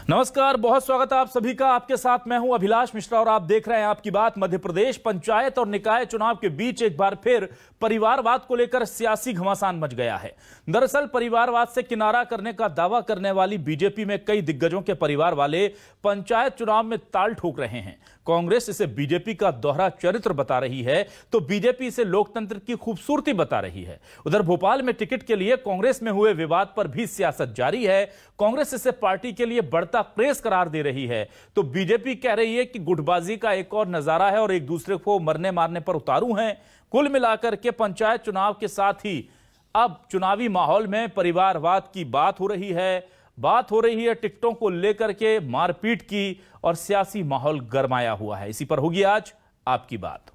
नमस्कार, बहुत स्वागत है आप सभी का। आपके साथ मैं हूं अभिलाष मिश्रा और आप देख रहे हैं आपकी बात। मध्य प्रदेश पंचायत और निकाय चुनाव के बीच एक बार फिर परिवारवाद को लेकर सियासी घमासान मच गया है। दरअसल परिवारवाद से किनारा करने का दावा करने वाली बीजेपी में कई दिग्गजों के परिवार वाले पंचायत चुनाव में ताल ठोक रहे हैं। कांग्रेस इसे बीजेपी का दोहरा चरित्र बता रही है तो बीजेपी इसे लोकतंत्र की खूबसूरती बता रही है। उधर भोपाल में टिकट के लिए कांग्रेस में हुए विवाद पर भी सियासत जारी है। कांग्रेस इसे पार्टी के लिए बढ़ता प्रेस करार दे रही है तो बीजेपी कह रही है कि गुटबाजी का एक और नजारा है और एक दूसरे को मरने मारने पर उतारू हैं। कुल मिलाकर के पंचायत चुनाव के साथ ही अब चुनावी माहौल में परिवारवाद की बात हो रही है टिकटों को लेकर के मारपीट की और सियासी माहौल गरमाया हुआ है। इसी पर होगी आज आपकी बात।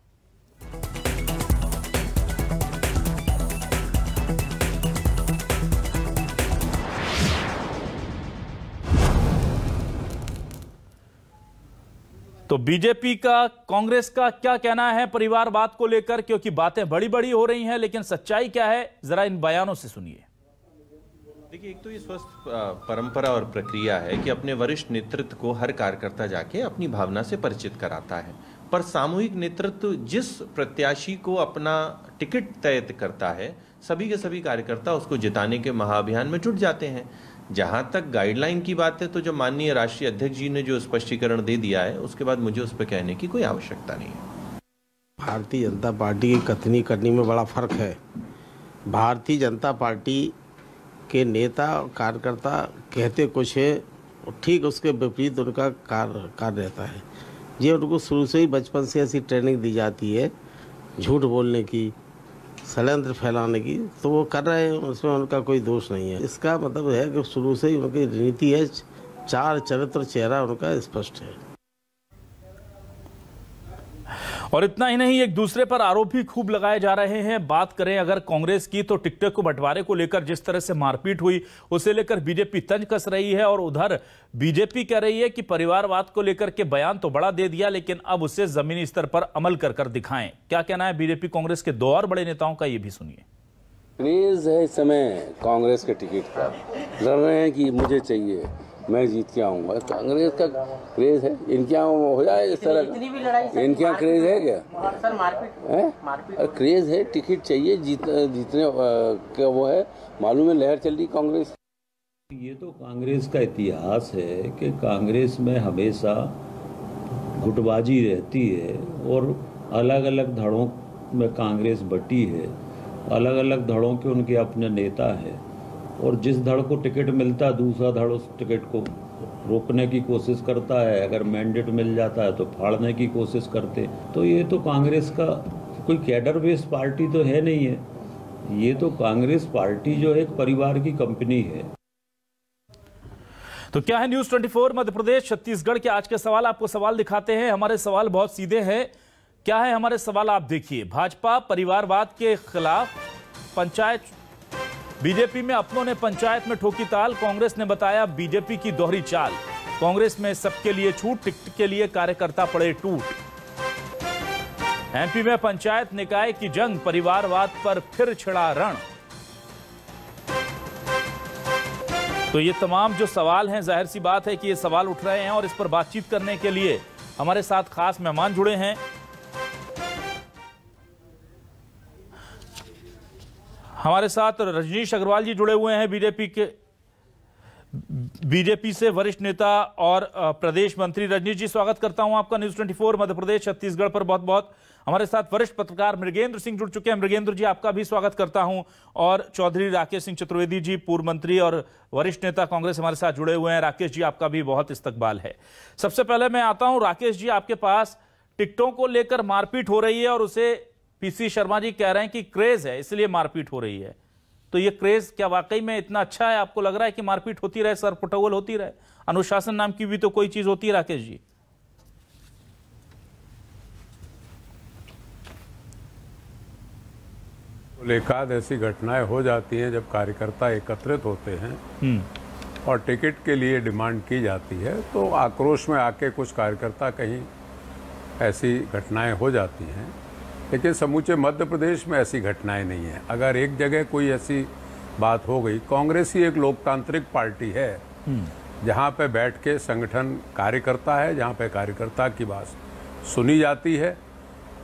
तो बीजेपी का कांग्रेस का क्या कहना है परिवारवाद को लेकर, क्योंकि बातें बड़ी बड़ी हो रही हैं, लेकिन सच्चाई क्या है जरा इन बयानों से सुनिए। देखिए, एक तो ये स्वस्थ परंपरा और प्रक्रिया है कि अपने वरिष्ठ नेतृत्व को हर कार्यकर्ता जाके अपनी भावना से परिचित कराता है, पर सामूहिक नेतृत्व जिस प्रत्याशी को अपना टिकट तय करता है सभी के सभी कार्यकर्ता उसको जिताने के महाअभियान में जुट जाते हैं। जहां तक गाइडलाइन की बात है तो जो माननीय राष्ट्रीय अध्यक्ष जी ने जो स्पष्टीकरण दे दिया है उसके बाद मुझे उस पर कहने की कोई आवश्यकता नहीं है। भारतीय जनता पार्टी की कथनी करनी में बड़ा फर्क है। भारतीय जनता पार्टी के नेता कार्यकर्ता कहते कुछ है, ठीक उसके विपरीत उनका कार्य रहता है। ये उनको शुरू से ही बचपन से ऐसी ट्रेनिंग दी जाती है झूठ बोलने की, षड्यंत्र फैलाने की, तो वो कर रहे हैं, उसमें उनका कोई दोष नहीं है। इसका मतलब है कि शुरू से ही उनकी नीति है, चार चरित्र चेहरा उनका स्पष्ट है। और इतना ही नहीं, एक दूसरे पर आरोप भी खूब लगाए जा रहे हैं। बात करें अगर कांग्रेस की तो टिकट को बंटवारे को लेकर जिस तरह से मारपीट हुई उसे लेकर बीजेपी तंज कस रही है और उधर बीजेपी कह रही है कि परिवारवाद को लेकर के बयान तो बड़ा दे दिया लेकिन अब उसे जमीनी स्तर पर अमल कर दिखाएं। क्या कहना है बीजेपी कांग्रेस के दो और बड़े नेताओं का, ये भी सुनिए। क्रेज है इस समय कांग्रेस के टिकट का, लड़ रहे हैं कि मुझे चाहिए, मैं जीत के आऊंगा। कांग्रेस का क्रेज है, इनके यहाँ हो जाए इस तरह का, इनके यहाँ क्रेज है क्या सर? मारपीट क्रेज है, टिकट चाहिए, जीतने का वो है, मालूम है लहर चल रही कांग्रेस। ये तो कांग्रेस का इतिहास है कि कांग्रेस में हमेशा गुटबाजी रहती है और अलग अलग धड़ों में कांग्रेस बटी है, अलग अलग धड़ों के उनके अपने नेता है और जिस धड़ को टिकट मिलता दूसरा धड़ उस टिकट को रोकने की कोशिश करता है। अगर मैंडेट मिल जाता है तो फाड़ने की कोशिश करते। तो ये तो कांग्रेस का कोई कैडर बेस्ड पार्टी तो है नहीं है, ये तो कांग्रेस पार्टी जो है एक परिवार की कंपनी है। तो क्या है न्यूज़ 24 मध्य प्रदेश छत्तीसगढ़ के आज के सवाल, आपको सवाल दिखाते हैं। हमारे सवाल बहुत सीधे हैं। क्या है हमारे सवाल, आप देखिए। भाजपा परिवारवाद के खिलाफ पंचायत, बीजेपी में अपनों ने पंचायत में ठोकी ताल, कांग्रेस ने बताया बीजेपी की दोहरी चाल। कांग्रेस में सबके लिए छूट, टिकट के लिए कार्यकर्ता पड़े टूट। एमपी में पंचायत निकाय की जंग, परिवारवाद पर फिर छिड़ा रण। तो ये तमाम जो सवाल हैं, जाहिर सी बात है कि ये सवाल उठ रहे हैं और इस पर बातचीत करने के लिए हमारे साथ खास मेहमान जुड़े हैं। हमारे साथ रजनीश अग्रवाल जी जुड़े हुए हैं, बीजेपी से वरिष्ठ नेता और प्रदेश मंत्री। रजनीश जी, स्वागत करता हूं आपका न्यूज़ 24 मध्य प्रदेश छत्तीसगढ़ पर बहुत बहुत। हमारे साथ वरिष्ठ पत्रकार मृगेंद्र सिंह जुड़ चुके हैं। मृगेंद्र जी, आपका भी स्वागत करता हूं। और चौधरी राकेश सिंह चतुर्वेदी जी, पूर्व मंत्री और वरिष्ठ नेता कांग्रेस, हमारे साथ जुड़े हुए हैं। राकेश जी, आपका भी बहुत इस्तकबाल है। सबसे पहले मैं आता हूं राकेश जी आपके पास। टिकटों को लेकर मारपीट हो रही है और उसे पीसी शर्मा जी कह रहे हैं कि क्रेज है इसलिए मारपीट हो रही है। तो ये क्रेज क्या वाकई में इतना अच्छा है? आपको लग रहा है कि मारपीट होती रहे, सर पुटौल होती रहे? अनुशासन नाम की भी तो कोई चीज होती है राकेश जी। एकाध ऐसी घटनाएं हो जाती हैं जब कार्यकर्ता एकत्रित होते हैं और टिकट के लिए डिमांड की जाती है तो आक्रोश में आके कुछ कार्यकर्ता कहीं ऐसी घटनाएं हो जाती हैं, लेकिन समूचे मध्य प्रदेश में ऐसी घटनाएं नहीं हैं। अगर एक जगह कोई ऐसी बात हो गई, कांग्रेस ही एक लोकतांत्रिक पार्टी है जहाँ पे बैठ के संगठन कार्य करता है, जहाँ पे कार्यकर्ता की बात सुनी जाती है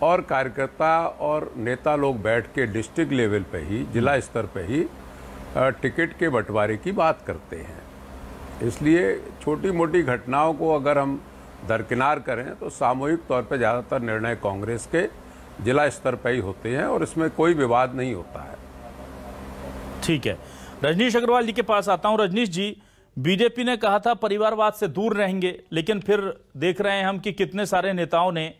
और कार्यकर्ता और नेता लोग बैठ के डिस्ट्रिक्ट लेवल पे ही, जिला स्तर पे ही टिकट के बंटवारे की बात करते हैं। इसलिए छोटी मोटी घटनाओं को अगर हम दरकिनार करें तो सामूहिक तौर पे ज़्यादातर निर्णय कांग्रेस के जिला स्तर पर ही होते हैं और इसमें कोई विवाद नहीं होता है। ठीक है, रजनीश अग्रवाल जी के पास आता हूं। रजनीश जी, बीजेपी ने कहा था परिवारवाद से दूर रहेंगे, लेकिन फिर देख रहे हैं हम कि कितने सारे नेताओं ने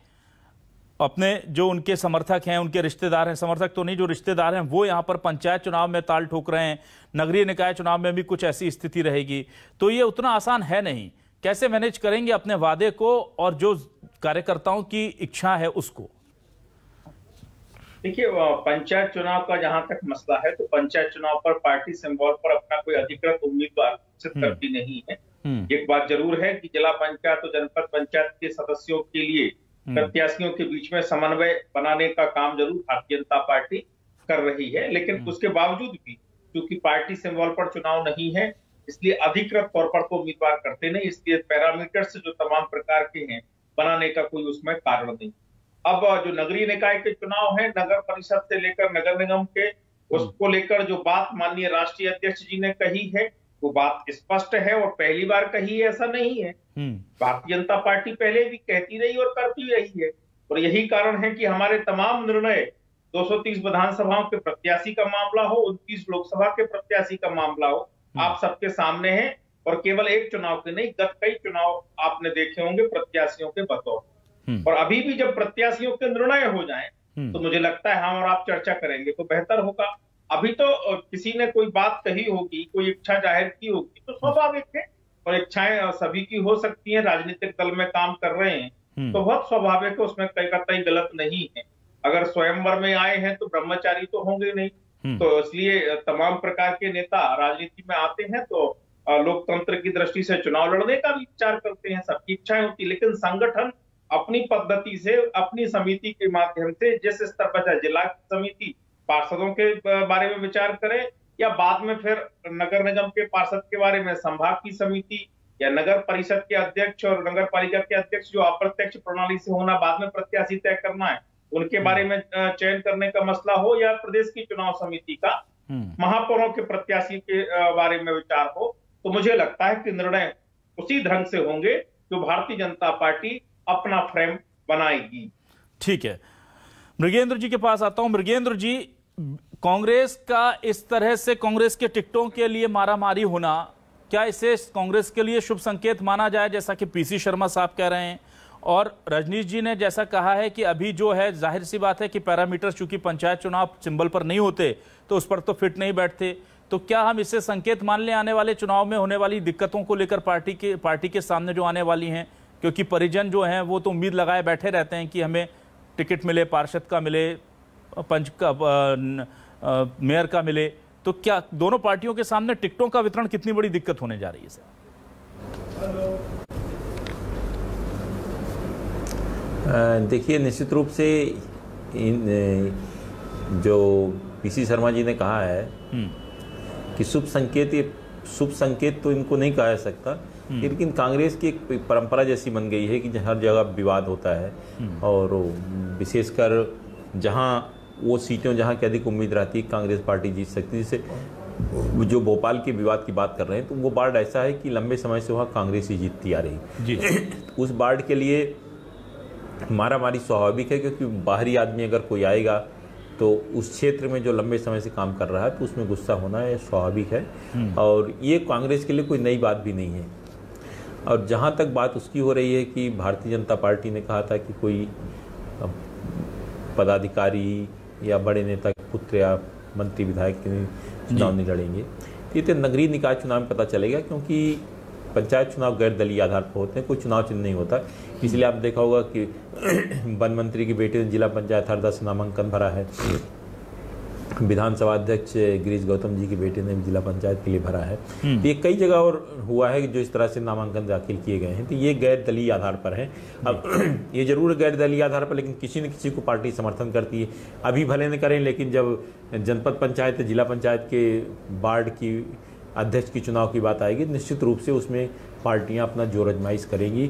अपने जो उनके समर्थक हैं, उनके रिश्तेदार हैं, समर्थक तो नहीं, जो रिश्तेदार हैं वो यहाँ पर पंचायत चुनाव में ताल ठोक रहे हैं। नगरीय निकाय चुनाव में भी कुछ ऐसी स्थिति रहेगी, तो ये उतना आसान है नहीं। कैसे मैनेज करेंगे अपने वादे को और जो कार्यकर्ताओं की इच्छा है उसको? देखिए, पंचायत चुनाव का जहां तक मसला है, तो पंचायत चुनाव पर पार्टी सिंबल पर अपना कोई अधिकृत उम्मीदवार घोषित करती नहीं है। एक बात जरूर है कि जिला पंचायत और जनपद पंचायत के सदस्यों के लिए प्रत्याशियों के बीच में समन्वय बनाने का काम जरूर भारतीय जनता पार्टी कर रही है, लेकिन उसके बावजूद भी क्योंकि पार्टी सिंबल पर चुनाव नहीं है, इसलिए अधिकृत तौर पर तो उम्मीदवार करते नहीं, इसलिए पैरामीटर्स जो तमाम प्रकार के हैं बनाने का कोई उसमें कारण नहीं। अब जो नगरीय निकाय के चुनाव है, नगर परिषद से लेकर नगर निगम के, उसको लेकर जो बात माननीय राष्ट्रीय अध्यक्ष जी ने कही है वो बात स्पष्ट है और पहली बार कही है ऐसा नहीं है। भारतीय जनता पार्टी पहले भी कहती रही और करती रही है, और यही कारण है कि हमारे तमाम निर्णय 230 विधानसभाओं के प्रत्याशी का मामला हो, 29 लोकसभा के प्रत्याशी का मामला हो, आप सबके सामने है। और केवल एक चुनाव के नहीं, गत कई चुनाव आपने देखे होंगे प्रत्याशियों के बतौर। और अभी भी जब प्रत्याशियों के निर्णय हो जाएं तो मुझे लगता है हम और आप चर्चा करेंगे तो बेहतर होगा। अभी तो किसी ने कोई बात कही होगी, कोई इच्छा जाहिर की होगी, तो स्वाभाविक है, और इच्छाएं सभी की हो सकती हैं। राजनीतिक दल में काम कर रहे हैं तो बहुत स्वाभाविक है, उसमें कहीं गलत नहीं है। अगर स्वयंवर में आए हैं तो ब्रह्मचारी तो होंगे नहीं, तो इसलिए तमाम प्रकार के नेता राजनीति में आते हैं तो लोकतंत्र की दृष्टि से चुनाव लड़ने का भी विचार करते हैं, सबकी इच्छाएं होती। लेकिन संगठन अपनी पद्धति से, अपनी समिति के माध्यम से, जिस स्तर पर चाहे जिला समिति पार्षदों के बारे में विचार करे या बाद में फिर नगर निगम के पार्षद के बारे में संभाग की समिति या नगर परिषद के अध्यक्ष और नगर पालिका के अध्यक्ष जो अप्रत्यक्ष प्रणाली से होना, बाद में प्रत्याशी तय करना है, उनके बारे में चयन करने का मसला हो, या प्रदेश की चुनाव समिति का महापौरों के प्रत्याशी के बारे में विचार हो, तो मुझे लगता है कि निर्णय उसी ढंग से होंगे जो भारतीय जनता पार्टी अपना फ्रेम बनाएगी। ठीक है, मृगेंद्र जी के पास आता हूं। मृगेंद्र जी, कांग्रेस का इस तरह से कांग्रेस के टिकटों के लिए मारामारी होना, क्या इसे कांग्रेस के लिए शुभ संकेत माना जाए, जैसा कि पीसी शर्मा साहब कह रहे हैं? और रजनीश जी ने जैसा कहा है कि अभी जो है जाहिर सी बात है कि पैरामीटर चूंकि पंचायत चुनाव सिंबल पर नहीं होते तो उस पर तो फिट नहीं बैठते, तो क्या हम इससे संकेत मान लें आने वाले चुनाव में होने वाली दिक्कतों को लेकर पार्टी के सामने जो आने वाली हैं? क्योंकि परिजन जो हैं वो तो उम्मीद लगाए बैठे रहते हैं कि हमें टिकट मिले, पार्षद का मिले, पंच का, मेयर का मिले, तो क्या दोनों पार्टियों के सामने टिकटों का वितरण कितनी बड़ी दिक्कत होने जा रही है सर? देखिए, निश्चित रूप से जो पीसी शर्मा जी ने कहा है कि शुभ संकेत तो इनको नहीं कहा जा सकता, लेकिन कांग्रेस की एक परंपरा जैसी बन गई है कि हर जगह विवाद होता है, और विशेषकर जहां वो सीटें जहां की अधिक उम्मीद रहती है कांग्रेस पार्टी जीत सकती है। जैसे जो भोपाल के विवाद की बात कर रहे हैं, तो वो वार्ड ऐसा है कि लंबे समय से वहाँ कांग्रेस ही जीतती आ रही उस वार्ड के लिए मारामारी स्वाभाविक है, क्योंकि बाहरी आदमी अगर कोई आएगा तो उस क्षेत्र में जो लंबे समय से काम कर रहा है तो उसमें गुस्सा होना है, स्वाभाविक है। और ये कांग्रेस के लिए कोई नई बात भी नहीं है। और जहाँ तक बात उसकी हो रही है कि भारतीय जनता पार्टी ने कहा था कि कोई पदाधिकारी या बड़े नेता के पुत्र या मंत्री विधायक के चुनाव नहीं लड़ेंगे, ये तो नगरीय निकाय चुनाव में पता चलेगा, क्योंकि पंचायत चुनाव गैर दलीय आधार पर होते हैं, कोई चुनाव चिन्ह नहीं होता। इसलिए आप देखा होगा कि वन मंत्री की बेटे ने जिला पंचायत हरदा से नामांकन भरा है, विधानसभा अध्यक्ष गिरीश गौतम जी के बेटे ने जिला पंचायत के लिए भरा है। ये कई जगह और हुआ है कि जो इस तरह से नामांकन दाखिल किए गए हैं, तो ये गैर दलीय आधार पर है। अब ये जरूर गैर दलीय आधार पर, लेकिन किसी न किसी को पार्टी समर्थन करती है। अभी भले न करें, लेकिन जब जनपद पंचायत जिला पंचायत के वार्ड की अध्यक्ष की चुनाव की बात आएगी, निश्चित रूप से उसमें पार्टियां अपना जोर आजमाइश करेंगी।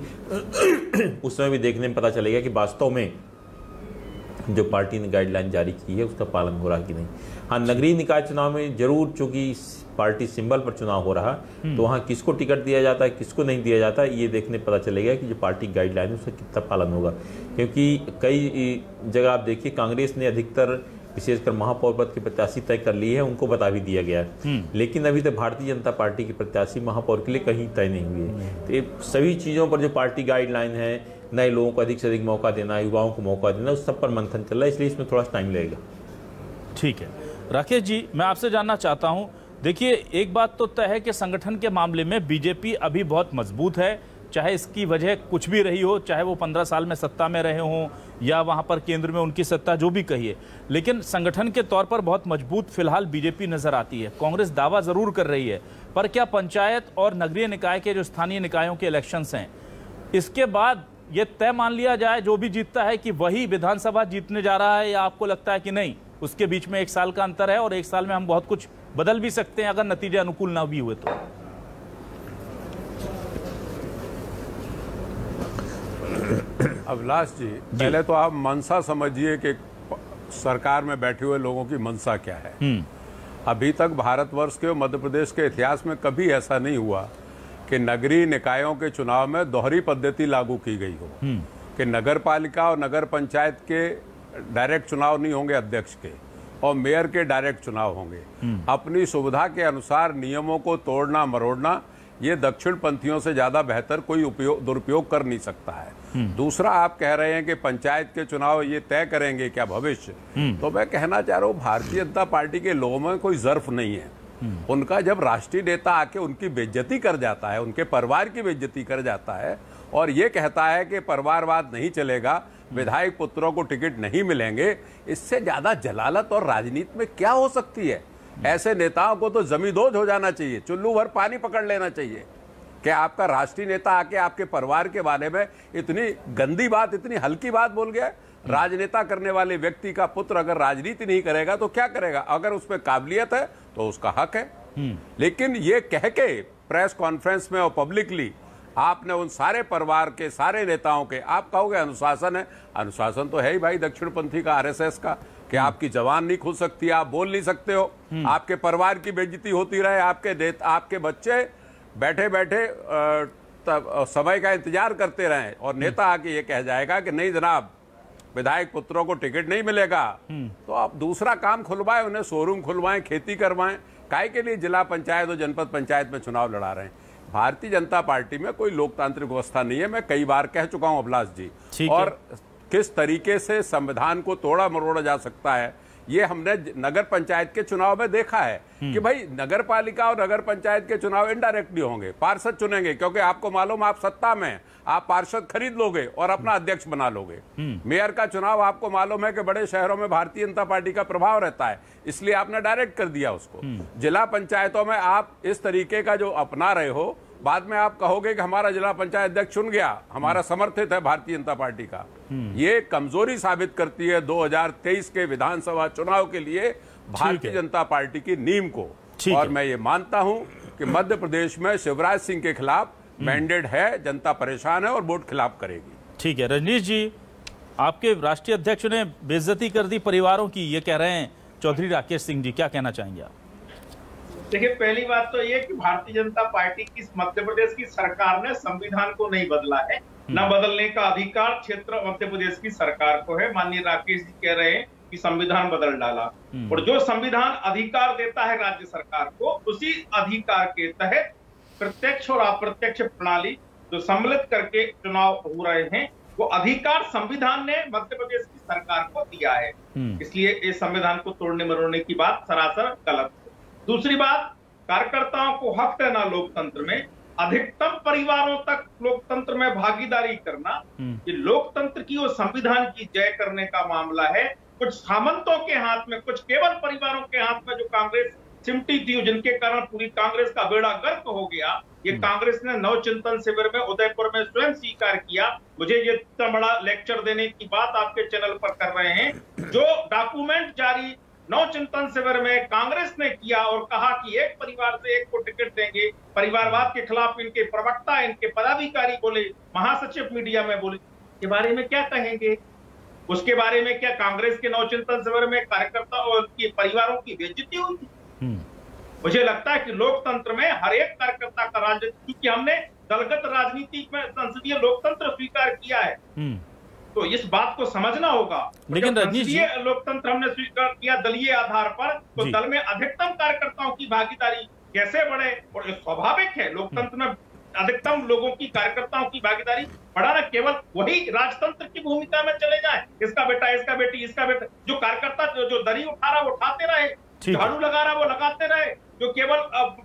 उस समय भी देखने में पता चलेगा कि वास्तव में जो पार्टी ने गाइडलाइन जारी की है उसका पालन हो रहा कि नहीं। हाँ, नगरीय निकाय चुनाव में जरूर, चूंकि पार्टी सिंबल पर चुनाव हो रहा, तो वहाँ किसको टिकट दिया जाता है, किसको नहीं दिया जाता है, ये देखने पता चलेगा कि जो पार्टी गाइडलाइन है उसका कितना पालन होगा। क्योंकि कई जगह आप देखिए, कांग्रेस ने अधिकतर विशेषकर महापौर पद के प्रत्याशी तय कर लिए हैं, उनको बता भी दिया गया है, लेकिन अभी तक भारतीय जनता पार्टी के प्रत्याशी महापौर के लिए कहीं तय नहीं हुए। तो ये सभी चीज़ों पर जो पार्टी गाइडलाइन है, नए लोगों को अधिक से अधिक मौका देना, युवाओं को मौका देना, उस सब पर मंथन चल रहा है, इसलिए इसमें थोड़ा टाइम लगेगा। ठीक है राकेश जी, मैं आपसे जानना चाहता हूं, देखिए एक बात तो तय है कि संगठन के मामले में बीजेपी अभी बहुत मजबूत है, चाहे इसकी वजह कुछ भी रही हो, चाहे वो 15 साल में सत्ता में रहे हों या वहां पर केंद्र में उनकी सत्ता जो भी कहिए, लेकिन संगठन के तौर पर बहुत मजबूत फिलहाल बीजेपी नजर आती है। कांग्रेस दावा जरूर कर रही है, पर क्या पंचायत और नगरीय निकाय के जो स्थानीय निकायों के इलेक्शंस हैं, इसके बाद ये तय मान लिया जाए जो भी जीतता है कि वही विधानसभा जीतने जा रहा है, या आपको लगता है कि नहीं, उसके बीच में 1 साल का अंतर है और 1 साल में हम बहुत कुछ बदल भी सकते हैं अगर नतीजे अनुकूल ना भी हुए तो? अभिलाष जी, पहले तो आप मनसा समझिए कि सरकार में बैठे हुए लोगों की मनसा क्या है। अभी तक भारतवर्ष के और मध्य प्रदेश के इतिहास में कभी ऐसा नहीं हुआ कि नगरीय निकायों के चुनाव में दोहरी पद्धति लागू की गई हो, कि नगर पालिका और नगर पंचायत के डायरेक्ट चुनाव नहीं होंगे अध्यक्ष के, और मेयर के डायरेक्ट चुनाव होंगे। अपनी सुविधा के अनुसार नियमों को तोड़ना मरोड़ना, ये दक्षिण पंथियों से ज्यादा बेहतर कोई दुरुपयोग कर नहीं सकता है। दूसरा, आप कह रहे हैं कि पंचायत के चुनाव ये तय करेंगे क्या भविष्य, तो मैं कहना चाह रहा हूँ भारतीय जनता पार्टी के लोगों में कोई ज़र्फ नहीं है। उनका जब राष्ट्रीय नेता आके उनकी बेइज्जती कर जाता है, उनके परिवार की बेइज्जती कर जाता है और ये कहता है कि परिवारवाद नहीं चलेगा, विधायक पुत्रों को टिकट नहीं मिलेंगे, इससे ज्यादा जलालत और राजनीति में क्या हो सकती है। ऐसे नेताओं को तो जमींदोज हो जाना चाहिए, चुल्लू भर पानी पकड़ लेना चाहिए कि आपका राष्ट्रीय नेता आके आपके परिवार के बारे में इतनी गंदी बात, इतनी हल्की बात बोल गया। राजनेता करने वाले व्यक्ति का पुत्र अगर राजनीति नहीं करेगा तो क्या करेगा? अगर उसमें काबिलियत है तो उसका हक है। लेकिन ये कह के प्रेस कॉन्फ्रेंस में और पब्लिकली आपने उन सारे परिवार के सारे नेताओं के, आप कहोगे अनुशासन है, अनुशासन तो है ही भाई दक्षिणपंथी का, आरएसएस का, कि आपकी जबान नहीं खुल सकती, आप बोल नहीं सकते हो, आपके परिवार की बेइज्जती होती रहे, आपके बच्चे बैठे बैठे समय का इंतजार करते रहे और नेता आके ये कह जाएगा कि नहीं जनाब विधायक पुत्रों को टिकट नहीं मिलेगा, तो आप दूसरा काम खुलवाएं, उन्हें शोरूम खुलवाएं, खेती करवाएं। काहे के लिए जिला पंचायत और जनपद पंचायत में चुनाव लड़ा रहे हैं? भारतीय जनता पार्टी में कोई लोकतांत्रिक व्यवस्था नहीं है, मैं कई बार कह चुका हूं अभिलाष जी। और किस तरीके से संविधान को तोड़ा मरोड़ा जा सकता है ये हमने नगर पंचायत के चुनाव में देखा है कि भाई नगर पालिका और नगर पंचायत के चुनाव इनडायरेक्टली होंगे, पार्षद चुनेंगे, क्योंकि आपको मालूम आप सत्ता में, आप पार्षद खरीद लोगे और अपना अध्यक्ष बना लोगे। मेयर का चुनाव आपको मालूम है कि बड़े शहरों में भारतीय जनता पार्टी का प्रभाव रहता है, इसलिए आपने डायरेक्ट कर दिया उसको। जिला पंचायतों में आप इस तरीके का जो अपना रहे हो, बाद में आप कहोगे कि हमारा जिला पंचायत अध्यक्ष चुन गया, हमारा समर्थित है भारतीय जनता पार्टी का। ये कमजोरी साबित करती है 2023 के विधानसभा चुनाव के लिए भारतीय जनता पार्टी की नींव को। और मैं ये मानता हूं कि मध्य प्रदेश में शिवराज सिंह के खिलाफ मैंडेट है, जनता परेशान है और वोट खिलाफ करेगी। ठीक है रजनीश जी, आपके राष्ट्रीय अध्यक्ष ने बेइज्जती कर दी परिवारों की, ये कह रहे हैं चौधरी राकेश सिंह जी, क्या कहना चाहेंगे आप? देखिए, पहली बात तो ये कि भारतीय जनता पार्टी की मध्य प्रदेश की सरकार ने संविधान को नहीं बदला है, न बदलने का अधिकार क्षेत्र मध्य प्रदेश की सरकार को है। माननीय राकेश जी कह रहे हैं कि संविधान बदल डाला, और जो संविधान अधिकार देता है राज्य सरकार को, उसी अधिकार के तहत प्रत्यक्ष और अप्रत्यक्ष प्रणाली जो सम्मिलित करके चुनाव हो रहे हैं, वो अधिकार संविधान ने मध्य प्रदेश की सरकार को दिया है। इसलिए इस संविधान को तोड़ने मरोड़ने की बात सरासर गलत है। दूसरी बात, कार्यकर्ताओं को हक है ना लोकतंत्र में अधिकतम परिवारों तक लोकतंत्र में भागीदारी करना। ये लोकतंत्र की और संविधान की जय करने का मामला है। कुछ सामंतों के हाथ में, कुछ केवल परिवारों के हाथ में जो कांग्रेस चिमटी थी, जिनके कारण पूरी कांग्रेस का बेड़ा गर्क हो गया, ये कांग्रेस ने नवचिंतन शिविर में उदयपुर में स्वयं स्वीकार किया। मुझे ये इतना बड़ा लेक्चर देने की बात आपके चैनल पर कर रहे हैं, जो डॉक्यूमेंट जारी नवचिंतन शिविर में कांग्रेस ने किया और कहा कि एक परिवार से एक को टिकट देंगे, परिवारवाद के खिलाफ इनके प्रवक्ता, इनके पदाधिकारी बोले, महासचिव मीडिया में बोले, के बारे में क्या कहेंगे? उसके बारे में क्या कांग्रेस के नवचिंतन शिविर में कार्यकर्ता और उनके परिवारों की बेइज्जती हुई थी? मुझे लगता है कि लोकतंत्र में हर एक कार्यकर्ता का राजनीति, क्योंकि हमने दलगत राजनीति में संसदीय लोकतंत्र स्वीकार किया है, तो इस बात को समझना होगा। लेकिन संसदीय लोकतंत्र हमने स्वीकार किया दलीय आधार पर, तो दल में अधिकतम कार्यकर्ताओं की भागीदारी कैसे बढ़े? और स्वाभाविक है लोकतंत्र में अधिकतम लोगों की, कार्यकर्ताओं की भागीदारी बढ़ाना, केवल वही राजतंत्र की भूमिका में चले जाए, इसका बेटा, इसका बेटी, इसका बेटा, जो कार्यकर्ता जो दरी उठा रहा वो उठाते रहे, झाड़ू लगा रहा वो लगाते रहे, जो केवल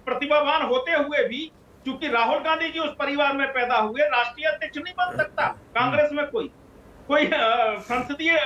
प्रतिभावान होते हुए भी, क्योंकि राहुल गांधी जी उस परिवार में पैदा हुए, राष्ट्रीय अध्यक्ष नहीं बन सकता कांग्रेस में कोई संसदीय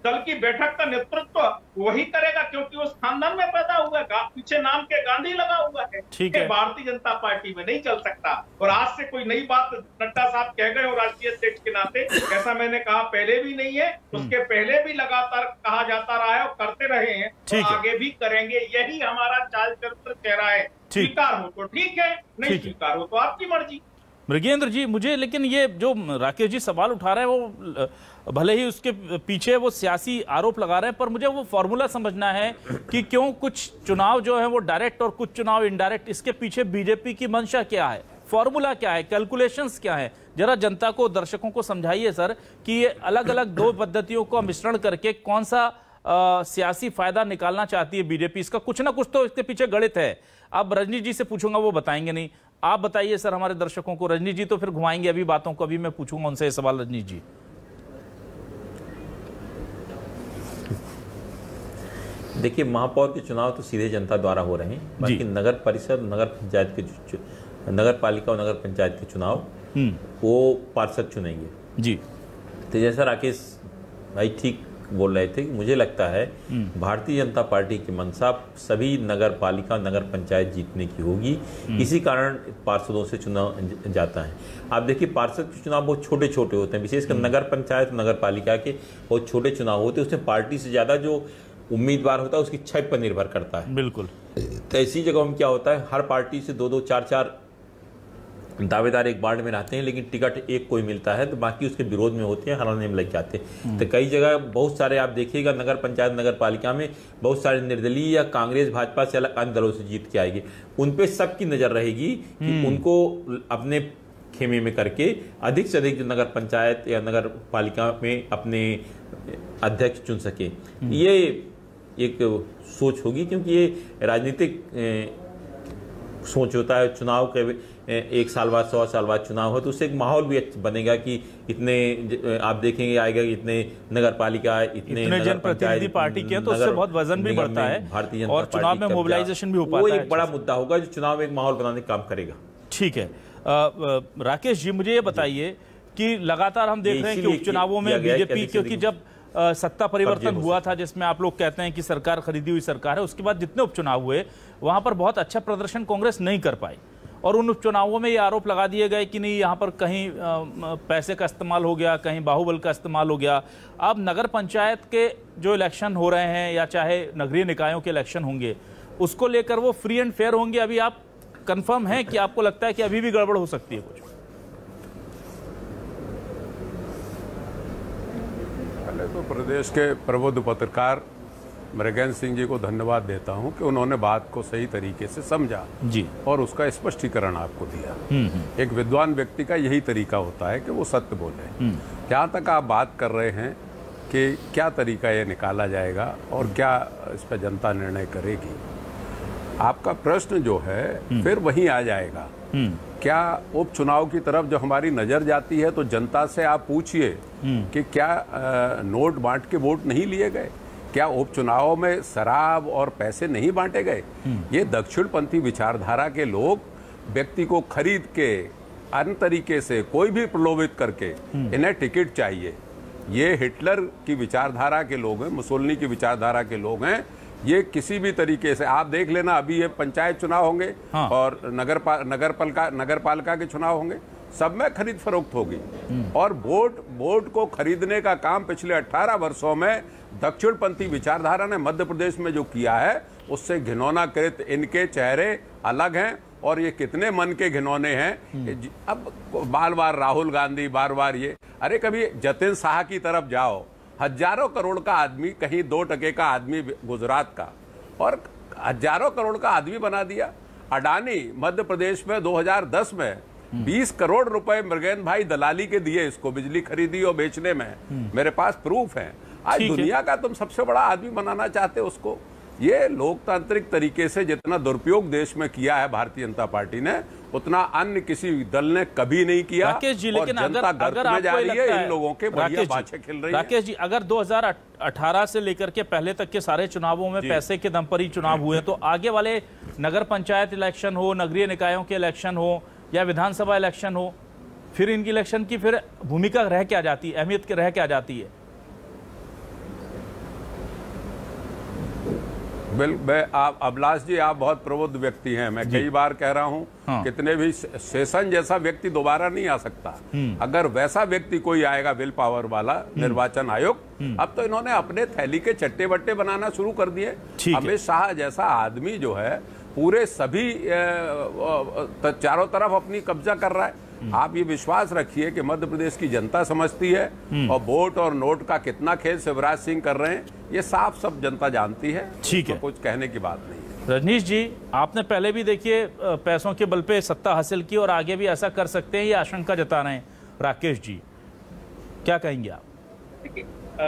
दल की बैठक का नेतृत्व वही करेगा, क्योंकि उस खानदान में पैदा हुआ है, पीछे नाम के गांधी लगा हुआ है। ठीक है, भारतीय जनता पार्टी में नहीं चल सकता। और आज से कोई नई बात नड्डा साहब कह गए हो राष्ट्रीय अध्यक्ष के नाते, ऐसा मैंने कहा पहले भी नहीं है, उसके पहले भी लगातार कहा जाता रहा है और करते रहे हैं, तो आगे भी करेंगे। यही हमारा चाल चरित्र चेहरा है। स्वीकार हो तो ठीक है, नहीं स्वीकार हो तो आपकी मर्जी। मृगेंद्र जी, मुझे लेकिन ये जो राकेश जी सवाल उठा रहे हैं वो भले ही उसके पीछे वो सियासी आरोप लगा रहे हैं, पर मुझे वो फॉर्मूला समझना है कि क्यों कुछ चुनाव जो है वो डायरेक्ट और कुछ चुनाव इनडायरेक्ट, इसके पीछे बीजेपी की मंशा क्या है, फॉर्मूला क्या है, कैलकुलेशंस क्या है? जरा जनता को, दर्शकों को समझाइए सर कि ये अलग अलग दो पद्धतियों का मिश्रण करके कौन सा सियासी फायदा निकालना चाहती है बीजेपी। इसका कुछ ना कुछ तो इसके पीछे गणित है। अब रजनी जी से पूछूंगा, वो बताएंगे नहीं। आप बताइए सर हमारे दर्शकों को। रजनी जी तो फिर घुमाएंगे अभी बातों को, अभी मैं पूछूंगा उनसे ये सवाल। रजनी जी, देखिए, महापौर के चुनाव तो सीधे जनता द्वारा हो रहे हैं, बाकी नगर परिषद, नगर पंचायत के, नगर पालिका और नगर पंचायत के चुनाव वो पार्षद चुनेंगे जी। तो जैसा राकेश भाई ठीक बोल रहे थे, मुझे लगता है भारतीय जनता पार्टी की मंशा सभी नगर पालिका, नगर पंचायत जीतने की होगी। इसी कारण पार्षदों से चुनाव जाता है। आप देखिए, पार्षद के चुनाव बहुत छोटे छोटे होते हैं, विशेषकर नगर पंचायत, नगर पालिका के बहुत छोटे चुनाव होते हैं। उसमें पार्टी से ज्यादा जो उम्मीदवार होता है उसकी छत पर निर्भर करता है। बिल्कुल। तो ऐसी जगह में क्या होता है, हर पार्टी से 2-2, 4-4 दावेदार एक वार्ड में रहते हैं, लेकिन टिकट एक कोई मिलता है तो बाकी उसके विरोध में होते हैं, हराने में लग जाते हैं। तो कई जगह बहुत सारे आप देखिएगा नगर पंचायत, नगर पालिका में बहुत सारे निर्दलीय या कांग्रेस, भाजपा से अलग अन्य दलों से जीत के आएगी। उन पे सबकी नजर रहेगी कि उनको अपने खेमे में करके अधिक से अधिक जो नगर पंचायत या नगर पालिका में अपने अध्यक्ष चुन सके। ये एक सोच होगी, क्योंकि ये राजनीतिक सोच होता है। चुनाव के 1 साल बाद, 100 साल बाद चुनाव हो तो उससे एक माहौल भी बनेगा कि इतने आप देखेंगे आएगा, इतने नगर पालिका, इतने जनप्रतिनिधि पार्टी के, तो उससे बहुत वजन भी बढ़ता है भारतीय जनता और चुनाव में मोबिलाइजेशन भी हो पाता है। वो एक बड़ा मुद्दा होगा जो चुनाव में एक माहौल बनाने का काम करेगा। ठीक है, राकेश जी मुझे ये बताइए कि लगातार हम देख रहे हैं कि उपचुनावों में बीजेपी, क्योंकि जब सत्ता परिवर्तन हुआ था जिसमें आप लोग कहते हैं कि सरकार खरीदी हुई सरकार है, उसके बाद जितने उपचुनाव हुए वहां पर बहुत अच्छा प्रदर्शन कांग्रेस नहीं कर पाई और उन उपचुनावों में ये आरोप लगा दिए गए कि नहीं यहाँ पर कहीं पैसे का इस्तेमाल हो गया, कहीं बाहुबल का इस्तेमाल हो गया। अब नगर पंचायत के जो इलेक्शन हो रहे हैं या चाहे नगरीय निकायों के इलेक्शन होंगे, उसको लेकर वो फ्री एंड फेयर होंगे? अभी आप कंफर्म है कि आपको लगता है कि अभी भी गड़बड़ हो सकती है कुछ? पहले तो प्रदेश के प्रबुद्ध पत्रकार मृगेंद्र सिंह जी को धन्यवाद देता हूं कि उन्होंने बात को सही तरीके से समझा जी और उसका स्पष्टीकरण आपको दिया। एक विद्वान व्यक्ति का यही तरीका होता है कि वो सत्य बोले। जहाँ तक आप बात कर रहे हैं कि क्या तरीका ये निकाला जाएगा और क्या इस पर जनता निर्णय करेगी, आपका प्रश्न जो है फिर वहीं आ जाएगा। क्या उपचुनाव की तरफ जो हमारी नजर जाती है तो जनता से आप पूछिए कि क्या नोट बांट के वोट नहीं लिए गए, क्या उपचुनाव में शराब और पैसे नहीं बांटे गए। ये दक्षिणपंथी विचारधारा के लोग व्यक्ति को खरीद के अन्य तरीके से कोई भी प्रलोभित करके इन्हें टिकट चाहिए। ये हिटलर की विचारधारा के लोग हैं, मुसोलिनी की विचारधारा के लोग हैं। ये किसी भी तरीके से आप देख लेना, अभी ये पंचायत चुनाव होंगे और नगर पालिका के चुनाव होंगे, सब में खरीद फरोख्त होगी। और वोट को खरीदने का काम पिछले 18 वर्षों में दक्षिणपंथी विचारधारा ने मध्य प्रदेश में जो किया है उससे घिनौना कृत इनके चेहरे अलग हैं। और ये कितने मन के घिनौने हैं। अब बार बार राहुल गांधी, बार बार ये, अरे कभी जतिन शाह की तरफ जाओ, हजारों करोड़ का आदमी, कहीं 2% का आदमी गुजरात का, और हजारों करोड़ का आदमी बना दिया। अडानी मध्य प्रदेश में 2010 में 20 करोड़ रुपए मृगेंद्र भाई दलाली के दिए इसको, बिजली खरीदी और बेचने में। मेरे पास प्रूफ है। आज दुनिया का तुम सबसे बड़ा आदमी बनाना चाहते हो उसको। ये लोकतांत्रिक तरीके से जितना दुरुपयोग देश में किया है भारतीय जनता पार्टी ने, उतना अन्य किसी दल ने कभी नहीं किया। राकेश जी, लेकिन अगर आपको जा रही है, इन लोगों के बढ़िया बाछे खिल रही है। राकेश जी, अगर 2018 से लेकर के पहले तक के सारे चुनावों में पैसे के दम पर ही चुनाव हुए, तो आगे वाले नगर पंचायत इलेक्शन हो, नगरीय निकायों के इलेक्शन हो या विधानसभा इलेक्शन हो, फिर इनकी इलेक्शन की फिर भूमिका रह क्या जाती है, अहमियत रह क्या जाती है? आप अभिलाष जी, आप बहुत प्रबुद्ध व्यक्ति हैं। मैं कई बार कह रहा हूं, कितने भी शेषन जैसा व्यक्ति दोबारा नहीं आ सकता। अगर वैसा व्यक्ति कोई आएगा विल पावर वाला निर्वाचन आयोग, अब तो इन्होंने अपने थैली के चट्टे बट्टे बनाना शुरू कर दिए। अमित शाह जैसा आदमी जो है पूरे सभी चारों तरफ अपनी कब्जा कर रहा है। आप ये विश्वास रखिए कि मध्य प्रदेश की जनता समझती है, और वोट और नोट का कितना खेल शिवराज सिंह कर रहे हैं ये साफ सब जनता जानती है। ठीक है, कुछ कहने की बात नहीं है। रजनीश जी, आपने पहले भी देखिए पैसों के बल पे सत्ता हासिल की और आगे भी ऐसा कर सकते हैं, ये आशंका जता रहे हैं। राकेश जी, क्या कहेंगे आप?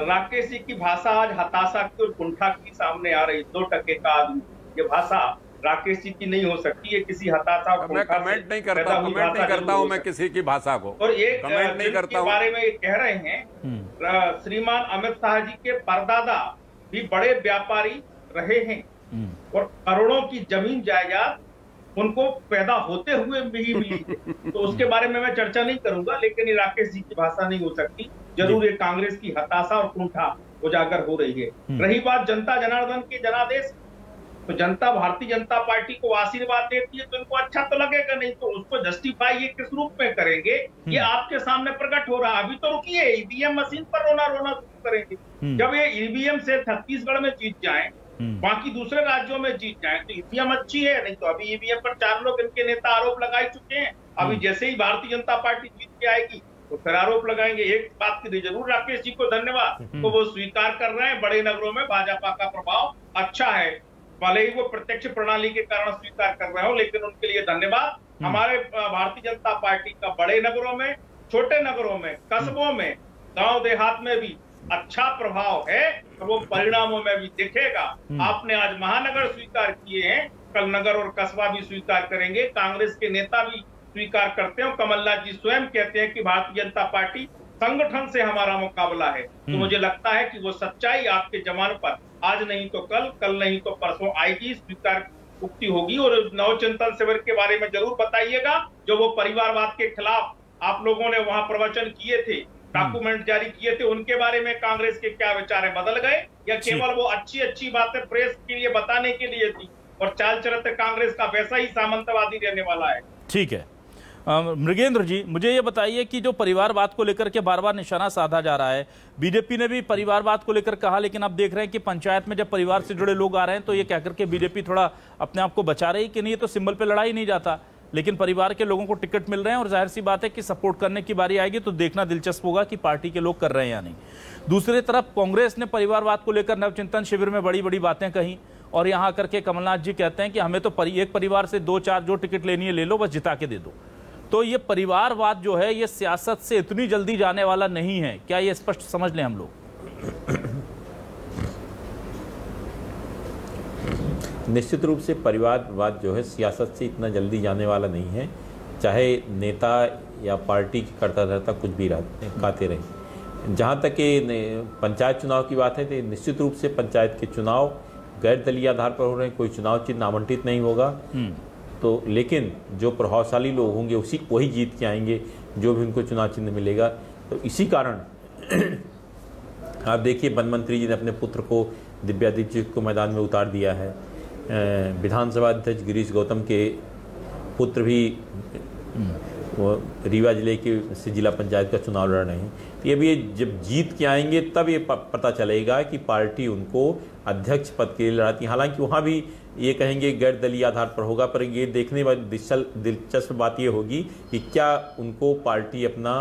राकेश जी की भाषा आज हताशा की और कुंठा की सामने आ रही। 2% का आदमी, ये भाषा राकेश जी की नहीं हो सकती है। किसी हताशा को मैं कमेंट नहीं करता हूं मैं किसी की भाषा को, और एक कमेंट नहीं करता हूं। बारे में कह रहे हैं श्रीमान अमित शाह जी के परदादा भी बड़े व्यापारी रहे हैं और करोड़ों की जमीन जायदाद उनको पैदा होते हुए भी मिली है। तो उसके बारे में मैं चर्चा नहीं करूंगा, लेकिन ये राकेश जी की भाषा नहीं हो सकती। जरूर ये कांग्रेस की हताशा और कुंठा उजागर हो रही है। रही बात जनता जनार्दन के जनादेश, तो जनता भारतीय जनता पार्टी को आशीर्वाद देती है तो इनको अच्छा तो लगेगा, नहीं तो उसको जस्टिफाई ये किस रूप में करेंगे ये आपके सामने प्रकट हो रहा है। अभी तो रुकिए, ईवीएम मशीन पर रोना शुरू करेंगे। जब ये ईवीएम से छत्तीसगढ़ में जीत जाएं, बाकी दूसरे राज्यों में जीत जाएं, तो ईवीएम अच्छी है। नहीं तो अभी ईवीएम पर 4 लोग इनके नेता आरोप लगा चुके हैं। अभी जैसे ही भारतीय जनता पार्टी जीत के आएगी तो फिर आरोप लगाएंगे। एक बात के लिए जरूर राकेश जी को धन्यवाद, तो वो स्वीकार कर रहे हैं बड़े नगरों में भाजपा का प्रभाव अच्छा है। भले ही वो प्रत्यक्ष प्रणाली के कारण स्वीकार कर रहे हो, लेकिन उनके लिए धन्यवाद। हमारे भारतीय जनता पार्टी का बड़े नगरों में, छोटे नगरों में, कस्बों में, गांव देहात में भी अच्छा प्रभाव है, तो वो परिणामों में भी दिखेगा। आपने आज महानगर स्वीकार किए हैं, कल नगर और कस्बा भी स्वीकार करेंगे। कांग्रेस के नेता भी स्वीकार करते हैं। कमलनाथ जी स्वयं कहते हैं कि भारतीय जनता पार्टी संगठन से हमारा मुकाबला है। तो मुझे लगता है कि वो सच्चाई आपके जमान पर आज नहीं तो कल, कल नहीं तो परसों आएगी, स्वीकार उक्ति होगी। और नवचिंतन शिविर के बारे में जरूर बताइएगा। जो वो परिवारवाद के खिलाफ आप लोगों ने वहां प्रवचन किए थे, डॉक्यूमेंट जारी किए थे, उनके बारे में कांग्रेस के क्या विचार है, बदल गए या केवल वो अच्छी बातें प्रेस के लिए बताने के लिए थी और चाल चरित्र कांग्रेस का वैसा ही सामंतवादी रहने वाला है? ठीक है। मृगेंद्र जी, मुझे ये बताइए कि जो परिवारवाद को लेकर के बार बार निशाना साधा जा रहा है, बीजेपी ने भी परिवारवाद को लेकर कहा, लेकिन अब देख रहे हैं कि पंचायत में जब परिवार से जुड़े लोग आ रहे हैं तो ये कहकर के बीजेपी थोड़ा अपने आप को बचा रही कि नहीं, ये तो सिंबल पे लड़ाई नहीं जाता, लेकिन परिवार के लोगों को टिकट मिल रहे हैं और जाहिर सी बात है कि सपोर्ट करने की बारी आएगी तो देखना दिलचस्प होगा कि पार्टी के लोग कर रहे हैं या नहीं। दूसरी तरफ कांग्रेस ने परिवारवाद को लेकर नवचिंतन शिविर में बड़ी बड़ी बातें कही और यहाँ करके कमलनाथ जी कहते हैं कि हमें तो एक परिवार से 2-4 जो टिकट लेनी है ले लो, बस जिता के दे दो। तो ये परिवारवाद जो है ये सियासत से इतनी जल्दी जाने वाला नहीं है, क्या ये स्पष्ट समझ लें हम लोग? निश्चित रूप से परिवारवाद जो है सियासत से इतना जल्दी जाने वाला नहीं है, चाहे नेता या पार्टी की करता धरता कुछ भी कहते रहे। जहाँ तक कि पंचायत चुनाव की बात है तो निश्चित रूप से पंचायत के चुनाव गैर दलीय आधार पर हो रहे हैं, कोई चुनाव चिन्ह आवंटित नहीं होगा। तो लेकिन जो प्रभावशाली लोग होंगे वही जीत के आएंगे, जो भी उनको चुनाव चिन्ह मिलेगा। तो इसी कारण आप देखिए वन मंत्री जी ने अपने पुत्र को दिव्यादित्य को मैदान में उतार दिया है। विधानसभा अध्यक्ष गिरीश गौतम के पुत्र भी वो रीवा जिले के से जिला पंचायत का चुनाव लड़ रहे हैं। तो ये जब जीत के आएंगे तब ये पता चलेगा कि पार्टी उनको अध्यक्ष पद के लिए लड़ाती है। हालांकि वहाँ भी ये कहेंगे गैर दलीय आधार पर होगा, पर ये देखने वाली दिलचस्प बात ये होगी कि क्या उनको पार्टी अपना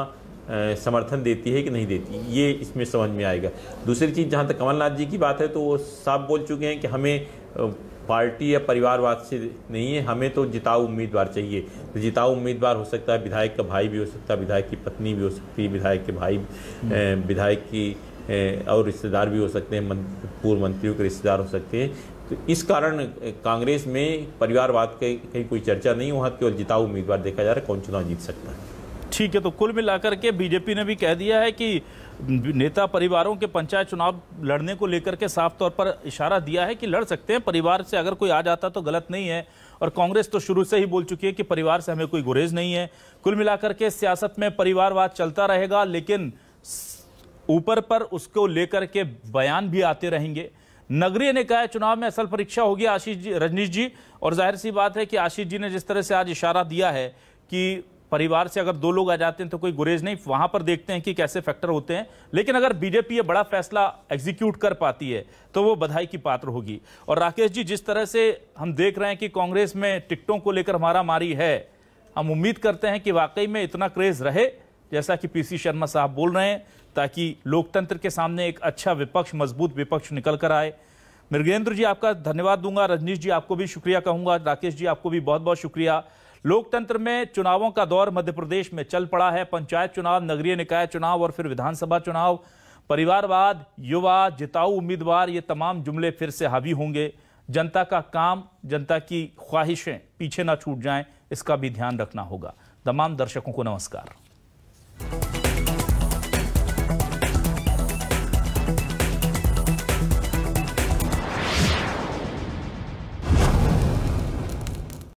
समर्थन देती है कि नहीं देती, ये इसमें समझ में आएगा। दूसरी चीज़, जहाँ तक कमलनाथ जी की बात है तो वो साफ बोल चुके हैं कि हमें पार्टी या परिवारवाद से नहीं है, हमें तो जिताऊ उम्मीदवार चाहिए। तो जिताऊ उम्मीदवार हो सकता है विधायक का भाई भी हो सकता है, विधायक की पत्नी भी हो सकती है, विधायक के भाई, विधायक की और रिश्तेदार भी हो सकते हैं, पूर्व मंत्रियों के रिश्तेदार हो सकते हैं। तो इस कारण कांग्रेस में परिवारवाद की कोई चर्चा नहीं, वहाँ केवल जिताऊ उम्मीदवार देखा जा रहा है, कौन चुनाव जीत सकता है। ठीक है, तो कुल मिलाकर के बीजेपी ने भी कह दिया है कि नेता परिवारों के पंचायत चुनाव लड़ने को लेकर के साफ तौर पर इशारा दिया है कि लड़ सकते हैं, परिवार से अगर कोई आ जाता तो गलत नहीं है। और कांग्रेस तो शुरू से ही बोल चुकी है कि परिवार से हमें कोई गुरेज नहीं है। कुल मिलाकर के सियासत में परिवारवाद चलता रहेगा, लेकिन ऊपर पर उसको लेकर के बयान भी आते रहेंगे। नगरीय निकाय चुनाव में असल परीक्षा होगी आशीष जी, रजनीश जी, और जाहिर सी बात है कि आशीष जी ने जिस तरह से आज इशारा दिया है कि परिवार से अगर 2 लोग आ जाते हैं तो कोई गुरेज नहीं, वहां पर देखते हैं कि कैसे फैक्टर होते हैं। लेकिन अगर बीजेपी ये बड़ा फैसला एग्जीक्यूट कर पाती है तो वो बधाई की पात्र होगी। और राकेश जी, जिस तरह से हम देख रहे हैं कि कांग्रेस में टिकटों को लेकर मारामारी है, हम उम्मीद करते हैं कि वाकई में इतना क्रेज रहे जैसा कि पीसी शर्मा साहब बोल रहे हैं, ताकि लोकतंत्र के सामने एक अच्छा विपक्ष, मजबूत विपक्ष निकल कर आए। मृगेंद्र जी, आपका धन्यवाद दूंगा। रजनीश जी, आपको भी शुक्रिया कहूंगा। राकेश जी, आपको भी बहुत बहुत शुक्रिया। लोकतंत्र में चुनावों का दौर मध्य प्रदेश में चल पड़ा है। पंचायत चुनाव, नगरीय निकाय चुनाव और फिर विधानसभा चुनाव। परिवारवाद, युवा, जिताऊ उम्मीदवार, ये तमाम जुमले फिर से हावी होंगे। जनता का काम, जनता की ख्वाहिशें पीछे ना छूट जाएं, इसका भी ध्यान रखना होगा। तमाम दर्शकों को नमस्कार।